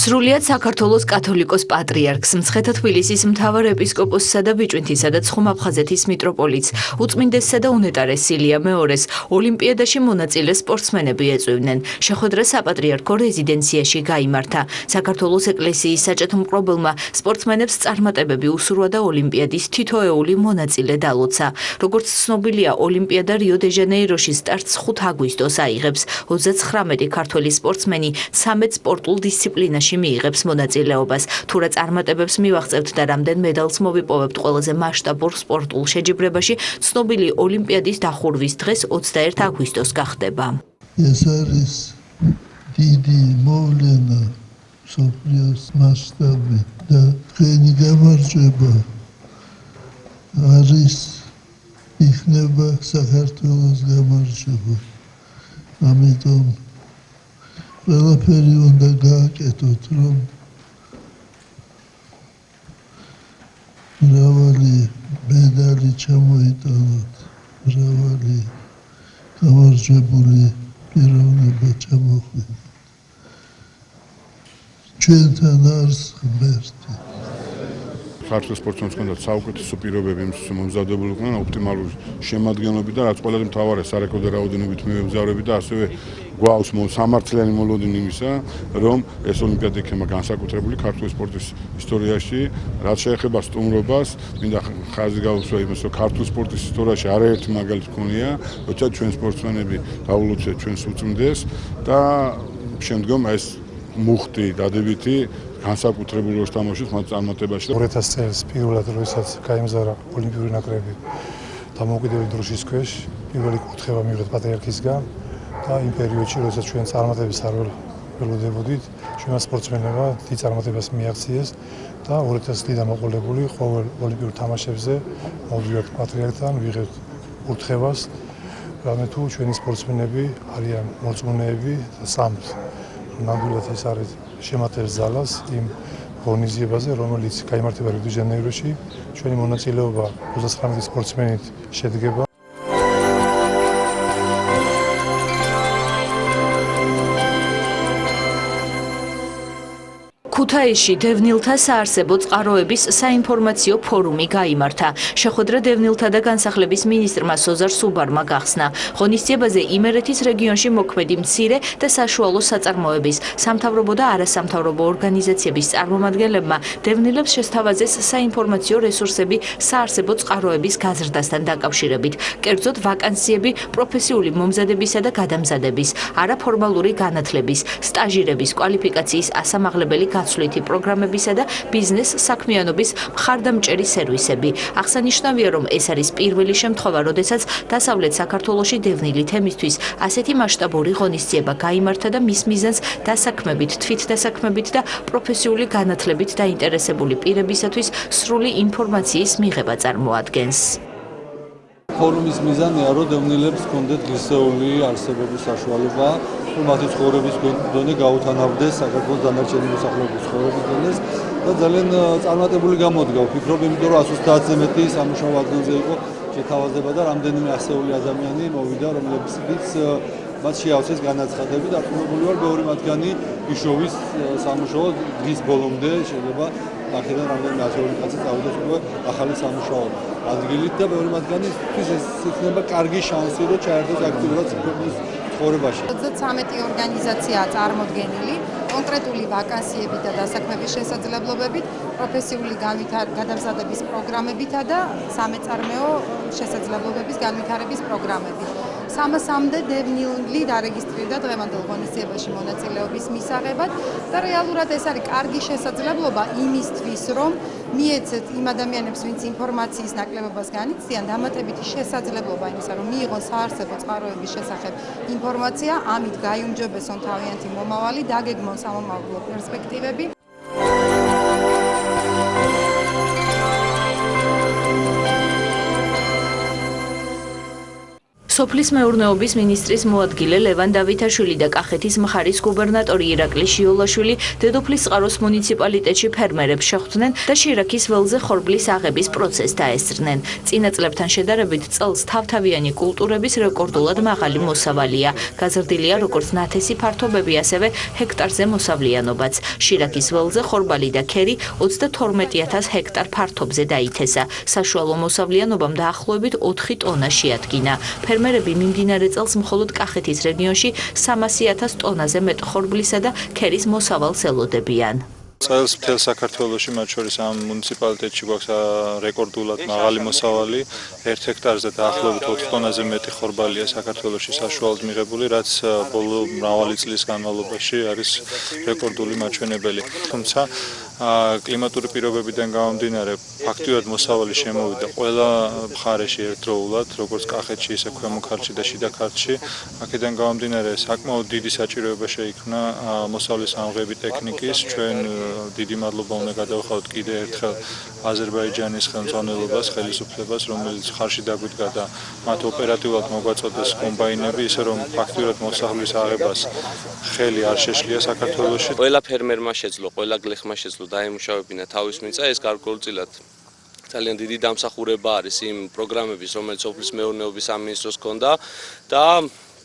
სრულიად საქართველოს კათოლიკოს პატრიარქს, მცხეთა თბილისის მთავარ ეპისკოპოსსა და ბიჭვინთისა და ცხუმ-აფხაზეთის მიტროპოლიტს, უწმინდესსა და უნეტარეს სილია მეორეს ოლიმპიადაში მონაწილე სპორტსმენები ეწვივნენ. შეხვედრა საპატრიარქო რეზიდენციაში გაიმართა. საქართველოს ეკლესიის საჭერო მკრობელმა სპორტსმენებს წარმატებები უსურვა და ოლიმპიადის თითოეული მონაწილე დალოცა. როგორც ცნობილია, ოლიმპიადა რიო-დე-ჟანეიროში სტარტს 5 აგვისტოს აიღებს. 39 ქართველი სპორტსმენი 13 სპორტულ დისციპლინაში მიიღებს მონაწილეობას. თუ რა წარმატებებს მივაღწევთ და რამდენ მედალს მოვიპოვებთ ყველაზე მასშტაბურ სპორტულ შეჯიბრებაში, ცნობილი ოლიმპიადის დახურვის დღეს 21 აგვისტოს გახდება. ეს არის დიდი მოვლენა მსოფლიოს მასშტაბით და თქვენი გამარჯვება არის იქნება საქართველოს გამარჯვება. ამიტომ ყველაფერი უნდა გააკეთოთ, რომ მრავალი მედალი ჩამოიტანოთ, მრავალი გამარჯვებული პიროვნება ჩამოხვიდეთ. ჩვენთან არის ღმერთი. ქართულ სპორტსმენს ჰქონდათ საუკეთესო პირობები მომზადებული იყვნენ ოპტიმალური შემადგენლობით და რაც ყველაზე მთავარია სარეკორდო რაოდენობით მიმგზავრები და ასევე გვაქვს სამართლიანი მოლოდინი იმისა, რომ ეს ოლიმპიადა იქნება განსაკუთრებული ქართული სპორტის ისტორიაში, რაც შეეხება სტუმრობას, მინდა ხაზი გავუსვა იმას, რომ ქართული სპორტის ისტორიაში არაერთი მაგალითი ქონია, როცა ჩვენ სპორტსმენები გაულოცეთ ჩვენს უწმიდეს და შემდგომ ეს მუხტი დადებითი განსაკუთრებულ როლს თამაშობს მათ წარმატებაში. 2000 წელს პირველად როდესაც გაიმგზავრა ოლიმპიური ნაკრები დამოუკიდებელი დროშის ქვეშ, პირველი კურთხევა მიიღეთ პატრიარქისგან და იმ პერიოდში, როდესაც ჩვენ წარმატებებს არ ველოდებოდით, ჩვენმა სპორტსმენებმა დიდ წარმატებას მიაღწიეს და 2000 წლიდან მოყოლებული ყოველ ოლიმპიურ თამაშებზე მოვიდეთ პატრიარქთან, ვიღებთ კურთხევას, რამე თუ ჩვენი სპორტსმენები არიან მოწმუნეები და სამს. ნამდვილად ეს არის შემატებს ძალას იმ ღონისძიებაზე, რომელიც გაიმართება რიო-დე-ჟანეიროში. ჩვენი მონაწილეობა 29 სპორტსმენით შედგება. ქუთაისში დევნილთა საარსებო წყაროების საინფორმაციო ფორუმი გაიმართა. შეხვედრა დევნილთა და განსახლების მინისტრმა სოზარ სუბარმა გახსნა. ღონისძიებაზე იმერეთის რეგიონში მოქმედი მცირე და საშუალო საწარმოების, სამთავრობო და არასამთავრობო ორგანიზაციების წარმომადგენლებმა დევნილებს შესთავაზეს საინფორმაციო რესურსები საარსებო წყაროების გაზრდასთან დაკავშირებით, კერძოდ ვაკანსიები პროფესიული მომზადებისა და გადამზადების, არაფორმალური განათლების, სტაჟირების, კვალიფიკაციის ასამაღლებელი გაცვლითი პროგრამებისა და ბიზნეს საქმიანობის მხარდამჭერი სერვისები. აღსანიშნავია, რომ ეს არის პირველი შემთხვევა, როდესაც დასავლეთ საქართველოში დევნილი თემისთვის ასეთი მასშტაბური ღონისძიება გაიმართა და მის მიზანს დასაქმებით, თვითდასაქმებით და პროფესიული განათლებით დაინტერესებული პირებისათვის სრული ინფორმაციის მიღება წარმოადგენს. ფორუმის მიზანია, რომ დევნილებს ჰქონდეთ ღირსეული არსებობის საშუალება, რომ მათი ცხოვრების დონე გაუთანაბრდეს საქართველოს დანარჩენი მოსახლეობის ცხოვრების დონეს და ძალიან წარმატებული გამოდგა. ვფიქრობ, იმიტომ რომ 130-ზე მეტი სამუშაო ადგილზე იყო შეთავაზება და რამდენიმე ასეული ადამიანი მოვიდა, რომლებიც მათ შეავსეს განაცხადები და რთული ვარ, ბევრი მათგანი იშოვის სამუშაო დღის ბოლომდე შეიძლება აქედან რამდენიმე ათეული კაცი წავიდეს უკვე ახალი სამუშაო ადგილით და ბევრი მათგანისთვის ეს იქნება კარგი შანსი, რომ ჩაერთოს აქტიურად ქვეყნის ცხოვრებაში. 13 ორგანიზაციაა წარმოდგენილი კონკრეტული ვაკანსიებით და დასაქმების შესაძლებლობებით, პროფესიული გადამზადების პროგრამებითა და სამეწარმეო შესაძლებლობების განვითარების პროგრამებით. 300-მდე დევნილი დარეგისტრირდა დღევანდელ ღონისძიებაში მონაწილეობის მისაღებად და რეალურად ეს არის კარგი შესაძლებლობა იმისთვის, რომ მიეცეთ იმ ადამიანებს, ვინც ინფორმაციის ნაკლებობას განიცდიან, დამატებითი შესაძლებლობა იმისა, რომ მიიღონ საარსებო წყაროების შესახებ ინფორმაცია, ამით გაიუმჯობესონ თავიანთი მომავალი, დაგეგმონ სამომავლო პერსპექტივები. სოფლის მეურნეობის მინისტრის მოადგილე ლევან დავითაშვილი და კახეთის მხარის გუბერნატორი ირაკლი შიოლაშვილი დედოფლის წყაროს მუნიციპალიტეტში ფერმერებს შეხვდნენ და შირაქის ველზე ხორბლის აღების პროცესს დაესწრნენ. წინა წლებთან შედარებით წელს თავთავიანი კულტურების რეკორდულად მაღალი მოსავალია. გაზრდილია როგორც ნათესი ფართობები, ასევე ჰექტარზე მოსავლიანობაც. შირაქის ველზე ხორბალი და ქერი 32,000 ჰექტარ ფართობზე დაითესა. საშუალო მოსავლიანობამ დაახლოებით 4 ტონა შეადგინა. ფერმერები მიმდინარე წელს მხოლოდ კახეთის რეგიონში 300,000 ტონაზე მეტ ხორბლისა და ქერის მოსავალს ელოდებიან. წელს მთელ საქართველოში, მათ შორის ამ მუნიციპალიტეტში გვაქვს რეკორდულად მაღალი მოსავალი. 1 ჰექტარზე დაახლოებით 4 ტონაზე მეტი ხორბალია საქართველოში საშუალოდ მიღებული, რაც ბოლო მრავალი წლის განმავლობაში არის რეკორდული მაჩვენებელი. თუმცა კლიმატური პირობებიდან გამომდინარე, ფაქტიურად მოსავალი შემოვიდა ყველა მხარეში ერთდროულად, როგორც კახეთში, ისე ქვემო ქართლში და შიდა ქართლში. აქედან გამომდინარე, საკმაოდ დიდი საჭიროება შეიქმნა მოსავლის ამღები ტექნიკის. ჩვენ დიდი მადლობა უნდა გადავხადოთ კიდე ერთხელ აზერბაიჯანის ხელმძღვანელობას, ხელისუფლებას, რომელიც ხარში დაგვიდგა და მათ ოპერატიულად მოგვაწოდეს კომბაინები, ისე რომ ფაქტიურად მოსავლის აღებას ხელი არ შეშლია საქართველოში. ყველა ფერმერმა შეძლო, ყველა გლეხმა შეძლო დაემუშავებინა თავის მიწა, ეს გარკვეულწილად ძალიან დიდი დამსახურება არის იმ პროგრამების, რომელიც სოფლის მეურნეობის სამინისტროს ჰქონდა და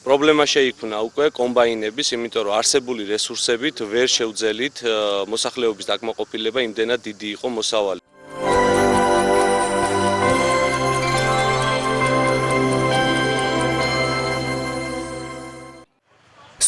პრობლემა შეიქმნა უკვე კომბაინების, იმიტომ რომ არსებული რესურსებით ვერ შევძელით მოსახლეობის დაკმაყოფილება, იმდენად დიდი იყო მოსავალი.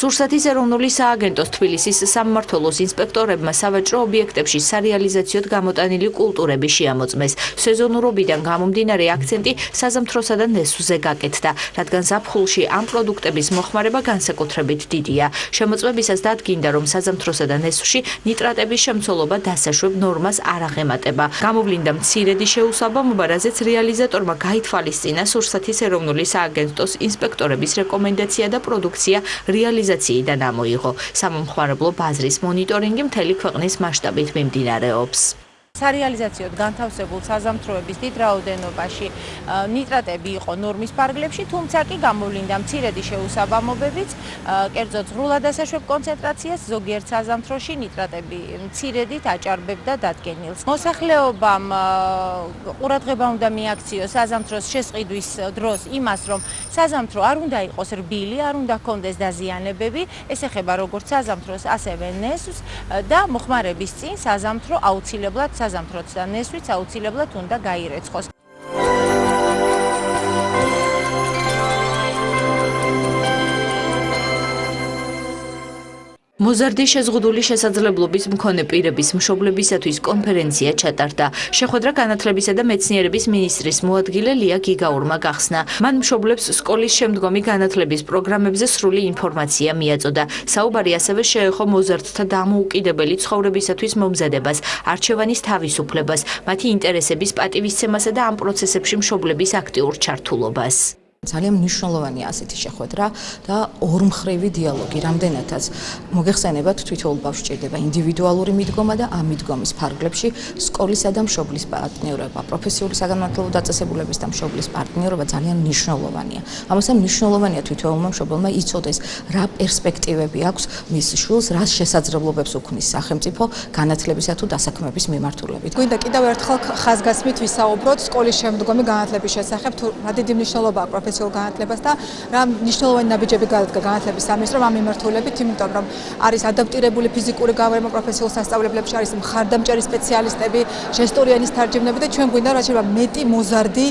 სურსათის ეროვნული სააგენტოს თბილისის სამმართველოს ინსპექტორებმა სავაჭრო ობიექტებში სარეალიზაციოდ გამოტანილი კულტურები შეამოწმეს. სეზონურობიდან გამომდინარე აქცენტი საზამთროსა და ნესვზე გაკეთდა, რადგან ზაფხულში ამ პროდუქტების მოხმარება განსაკუთრებით დიდია. შემოწმებისას დადგინდა, რომ საზამთროსა და ნესვში ნიტრატების შემცველობა დასაშვებ ნორმას არ აღემატება. გამოვლინდა მცირედი შეუსაბამობა, რაზეც რეალიზატორმა გაითვალისწინა სურსათის ეროვნული სააგენტოს ინსპექტორების რეკომენდაცია და პროდუქცია რეალიზაციიდან ამოიღო. სამომხმარებლო ბაზრის მონიტორინგი მთელი ქვეყნის მასშტაბით მიმდინარეობს. სარეალიზაციოდ განთავსებულ საზამთროების დიდ რაოდენობაში ნიტრატები იყო ნორმის ფარგლებში, თუმცა კი გამოვლინდა მცირედი შეუსაბამობებიც, კერძოდ ღრულად დასაშვებ კონცენტრაციას ზოგიერთ საზამთროში ნიტრატები მცირედით აჭარბებდა დადგენილს. მოსახლეობამ ყურადღება უნდა მიაქციოს საზამთროს შესყიდვის დროს იმას, რომ საზამთრო არ უნდა იყოს რბილი, არ უნდა ჰქონდეს დაზიანებები, ეს ეხება როგორც საზამთროს, ასევე ნესვს და მოხმარების წინ საზამთრო აუცილებლად საზამთროც და ნესვიც აუცილებლად უნდა გაირეცხოს. მოზარდი შეზღუდული შესაძლებლობის მქონე პირების მშობლებისათვის კონფერენცია ჩატარდა. შეხვედრა განათლებისა და მეცნიერების მინისტრის მოადგილე ლია გიგაურმა გახსნა. მან მშობლებს სკოლის შემდგომი განათლების პროგრამებზე სრული ინფორმაცია მიაწოდა. საუბარი ასევე შეეხო მოზარდთა დამოუკიდებელი ცხოვრებისათვის მომზადებას, არჩევანის თავისუფლებას, მათი ინტერესების პატივისცემასა და ამ პროცესებში მშობლების აქტიურ ჩართულობას. ძალიან მნიშვნელოვანია ასეთი შეხვედრა და ორმხრივი დიალოგი, რამდენადაც მოგეხსენებათ თვითოულ ბავშვს ჭირდება ინდივიდუალური მიდგომა და ამ მიდგომის ფარგლებში სკოლისა და მშობლის პარტნიორობა, პროფესიული საგანმანათლებლო დაწესებულების და მშობლის პარტნიორობა ძალიან მნიშვნელოვანია. ამასთან მნიშვნელოვანია თვითოულმა მშობელმა იცოდეს, რა პერსპექტივები აქვს მის შვილს, რა შესაძლებლობებს უქმნის სახელმწიფო განათლებისა თუ დასაქმების მიმართულებით. გვინდა კიდევ ერთხელ ხაზგასმით ვისაუბროთ სკოლის შემდგომი განათლების შესახებ, თუ რა დიდი მნიშვნელობა აქვს განათლებას და რა მნიშვნელოვანი ნაბიჯები გადადგა განათლების სამინისტრომ ამ მიმართულებით, იმიტომ რომ არის ადაპტირებული ფიზიკური გავარემა პროფესიულ სასწავლებლებში, არის მხარდამჭერი სპეციალისტები, ჟესტური ენის თარჯიმნები და ჩვენ გვინდა რაც შეიძლება მეტი მოზარდი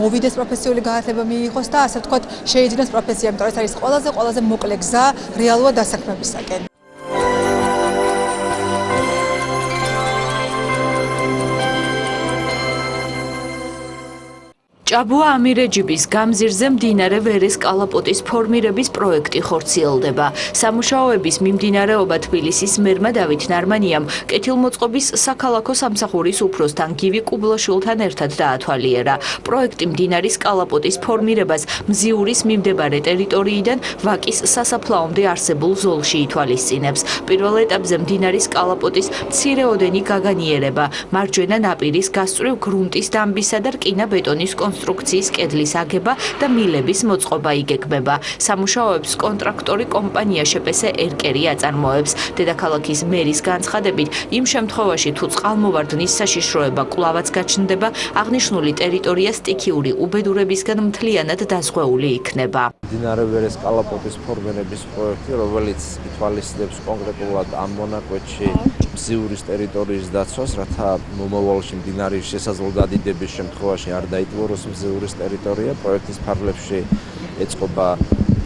მოვიდეს პროფესიული განათლება მიიღოს და ასე ვთქვათ შეიძინოს პროფესია, იმიტომ რომ ეს არის ყველაზე მოკლე გზა რეალურად დასაქმებისაკენ. ჭაბუა ამირეჯიბის გამზირზე მდინარე ვერეს კალაპოტის ფორმირების პროექტი ხორციელდება. სამუშაოების მიმდინარეობა თბილისის მერმა დავით ნარმანიამ კეთილმოწყობის საქალაქო სამსახურის უფროსთან გივი კუბლაშვილთან ერთად დაათვალიერა. პროექტი მდინარის კალაპოტის ფორმირებას მზიურის მიმდებარე ტერიტორიიდან ვაკის სასაფლაომდე არსებულ ზოლში ითვალისწინებს. პირველ ეტაპზე მდინარის კალაპოტის მცირეოდენი გაგანიერება, მარჯვენა ნაპირის გასწვრივ გრუნტის დამბისა და რკინა-ბეტონის კონსტრუქცია კონსტრუქციის კედლის აგება და მილების მოწყობა იგეგმება. სამუშაოებს კონტრაქტორი კომპანია შპს ერკერი აწარმოებს. დედაქალაქის მერის განცხადებით, იმ შემთხვევაში თუ წყალმოვარდნის საშიშროება კვლავაც გაჩნდება, აღნიშნული ტერიტორია სტიქიური უბედურებისგან მთლიანად დაზღვეული იქნება. მდინარე ვერეს კალაპოტის ფორმირების პროექტი, რომელიც ითვალისწინებს კონკრეტულად ამ მონაკვეთში მზიურის ტერიტორიის დაცვას, რათა მომავალში მდინარის შესაძლო გადიდების შემთხვევაში არ დაიტბოროს მზიურის ტერიტორია. პროექტის ფარგლებში ეწყობა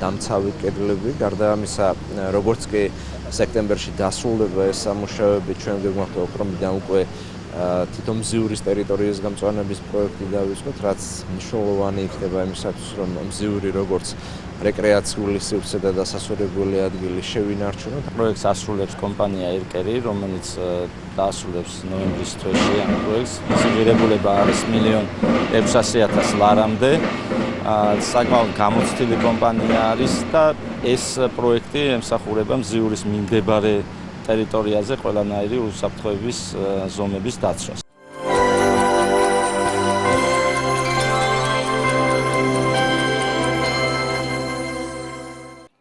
დამცავი კედლები, გარდა ამისა, როგორც კი სექტემბერში დასრულდება ეს სამუშაოები, ჩვენ გეგმავთ ოქტომბრიდან უკვე თვითონ მზიურის ტერიტორიის გამწვანების პროექტი დავიწყოთ, რაც მნიშვნელოვანი იქნება იმისათვის, რომ მზიური როგორც რეკრეაციული სივრცე და დასასვენებელი ადგილი შევინარჩუნოთ. პროექტს ასრულებს კომპანია ერკერი, რომელიც დაასრულებს ნოემბრის თვეში ამ პროექტს. მისი ღირებულება არის 1.600.000 ლარამდე. საკმაოდ გამოცდილი კომპანია არის და ეს პროექტი ემსახურება მზიურის მიმდებარე ტერიტორიაზე ყველანაირი უსაფრთხოების ზომების დაცვას.